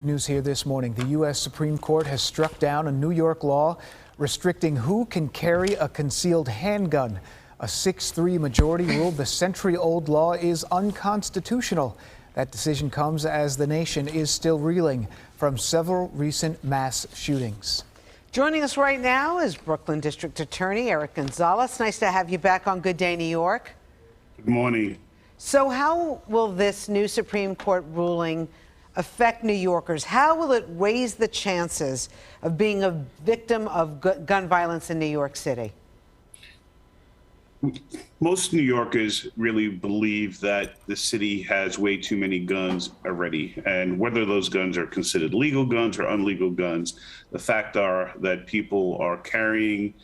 News here this morning. The U.S. Supreme Court has struck down a New York law restricting who can carry a concealed handgun. A 6-3 majority ruled the century-old law is unconstitutional. That decision comes as the nation is still reeling from several recent mass shootings. Joining us right now is Brooklyn District Attorney Eric Gonzalez. Nice to have you back on Good Day New York. Good morning. So how will this new Supreme Court ruling affect New Yorkers? How will it raise the chances of being a victim of gun violence in New York City? Most New Yorkers really believe that the city has way too many guns already. And whether those guns are considered legal guns or illegal guns, the fact are that people are carrying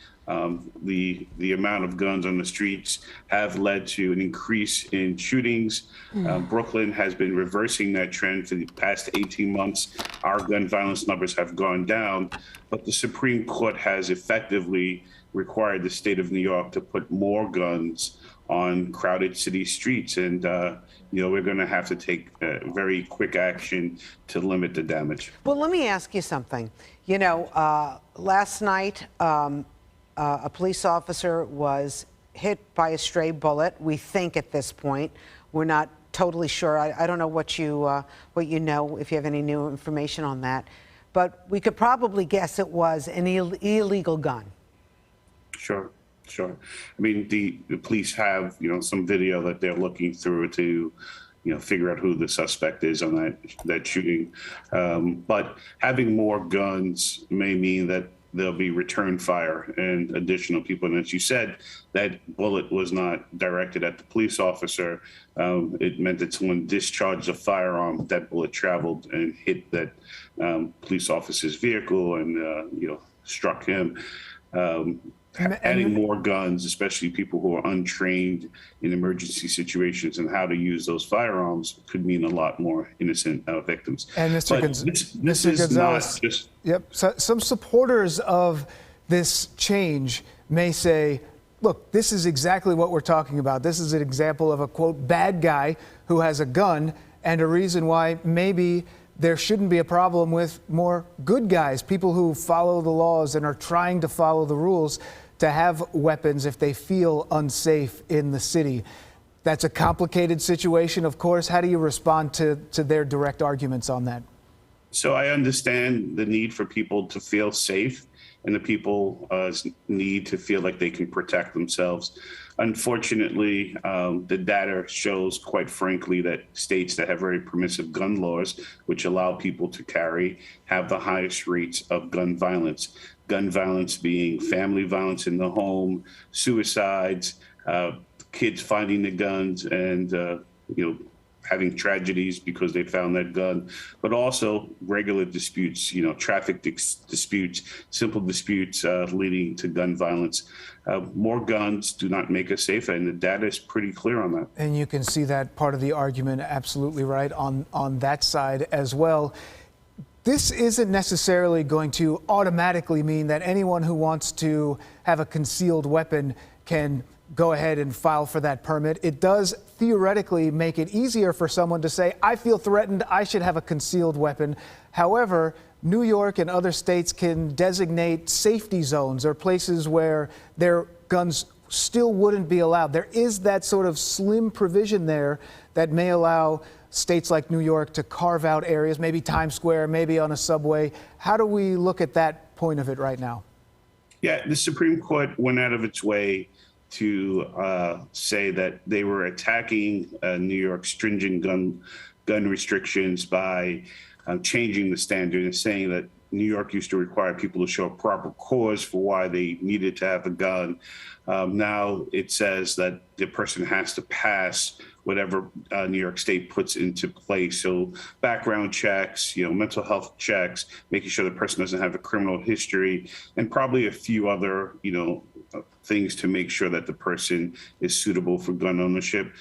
the amount of guns on the streets have led to an increase in shootings. Brooklyn has been reversing that trend for the past 18 months. Our gun violence numbers have gone down, but the Supreme Court has effectively required the state of New York to put more guns on crowded city streets. And, we're going to have to take very quick action to limit the damage. Well, let me ask you something. Last night, a police officer was hit by a stray bullet. We think at this point, we're not totally sure. I don't know what you know, if you have any new information on that, but we could probably guess it was an illegal gun. Sure. I mean, the police have, some video that they're looking through to, figure out who the suspect is on that shooting. But having more guns may mean that there'll be return fire and additional people. And as you said, that bullet was not directed at the police officer. It meant that someone discharged a firearm. That bullet traveled and hit that police officer's vehicle and, struck him. Adding more guns, especially people who are untrained in emergency situations and how to use those firearms, could mean a lot more innocent victims. And Mr. Gonzalez, so some supporters of this change may say, look, this is exactly what we're talking about. This is an example of a, quote, bad guy who has a gun, and a reason why maybe there shouldn't be a problem with more good guys, people who follow the laws and are trying to follow the rules, to have weapons if they feel unsafe in the city. That's a complicated situation, of course. How do you respond to their direct arguments on that? So I understand the need for people to feel safe and the people need to feel like they can protect themselves. Unfortunately, the data shows, quite frankly, that states that have very permissive gun laws, which allow people to carry, have the highest rates of gun violence. Gun violence being family violence in the home, suicides, kids finding the guns and, having tragedies because they found that gun, but also regular disputes, traffic disputes, simple disputes leading to gun violence. More guns do not make us safer, and the data is pretty clear on that. And you can see that part of the argument, absolutely right, on that side as well. This isn't necessarily going to automatically mean that anyone who wants to have a concealed weapon can go ahead and file for that permit. It does theoretically make it easier for someone to say, I feel threatened, I should have a concealed weapon. However, New York and other states can designate safety zones or places where their guns still wouldn't be allowed. There is that sort of slim provision there that may allow states like New York to carve out areas, maybe Times Square, maybe on a subway. How do we look at that point of it right now? Yeah, the Supreme Court went out of its way to say that they were attacking New York's stringent gun restrictions by changing the standard and saying that New York used to require people to show a proper cause for why they needed to have a gun. Now it says that the person has to pass whatever New York State puts into place. So background checks, mental health checks, making sure the person doesn't have a criminal history, and probably a few other, things to make sure that the person is suitable for gun ownership.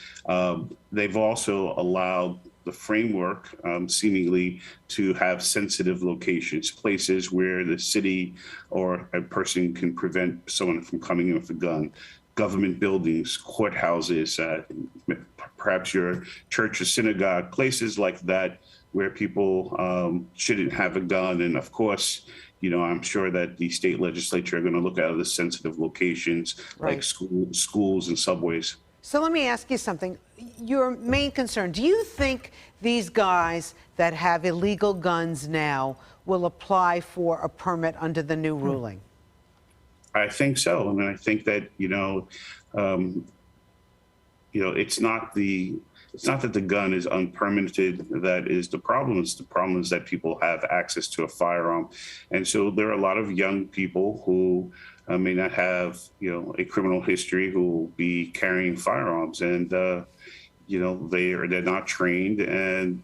They've also allowed the framework, seemingly, to have sensitive locations, places where the city or a person can prevent someone from coming in with a gun. Government buildings, courthouses, perhaps your church or synagogue, places like that where people shouldn't have a gun. And of course, I'm sure that the state legislature are going to look at the sensitive locations like schools and subways. So let me ask you something. Your main concern, do you think these guys that have illegal guns now will apply for a permit under the new ruling? I think so. I mean, I think that, it's not that the gun is unpermitted that is the problem. It's the problem is that people have access to a firearm. And so there are a lot of young people who may not have, a criminal history who will be carrying firearms, and, they're not trained, and,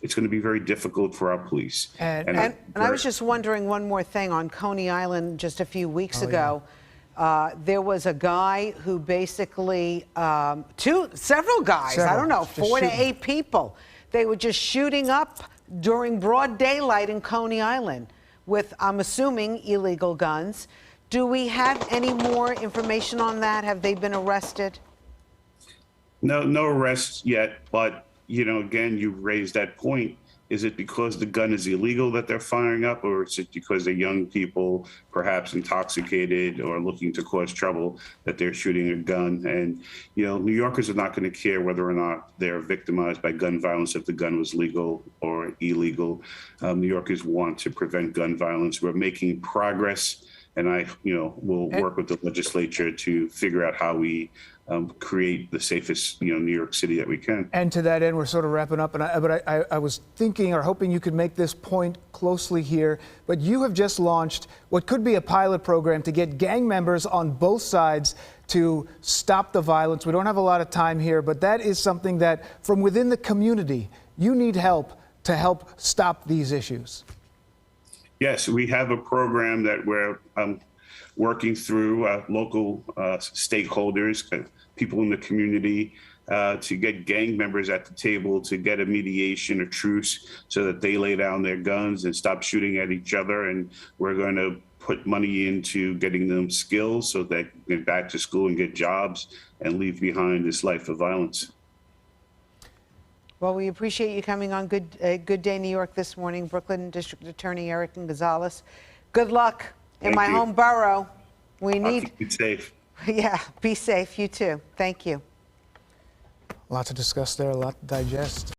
it's going to be very difficult for our police. And I was just wondering one more thing. On Coney Island just a few weeks ago, there was a guy who basically, several guys, I don't know, 4 to 8 people, they were just shooting up during broad daylight in Coney Island with, I'm assuming, illegal guns. Do we have any more information on that? Have they been arrested? No arrests yet, but again, you raised that point. Is it because the gun is illegal that they're firing up, or is it because they're young people, perhaps intoxicated or looking to cause trouble, that they're shooting a gun? And, New Yorkers are not going to care whether or not they're victimized by gun violence if the gun was legal or illegal. New Yorkers want to prevent gun violence. We're making progress, and I, will work with the legislature to figure out how we create the safest, New York City that we can. And to that end, we're sort of wrapping up. But I was thinking or hoping you could make this point closely here. But you have just launched what could be a pilot program to get gang members on both sides to stop the violence. We don't have a lot of time here, but that is something that from within the community, you need help to help stop these issues. Yes, we have a program that we're working through local stakeholders, people in the community, to get gang members at the table, to get a mediation, a truce, so that they lay down their guns and stop shooting at each other. And we're going to put money into getting them skills so they can get back to school and get jobs and leave behind this life of violence. Well, we appreciate you coming on Good Day New York this morning. Brooklyn District Attorney Eric Gonzalez. Good luck in my home borough. We need. Keep it safe. Yeah, be safe. You too. Thank you. A lot to discuss there, a lot to digest.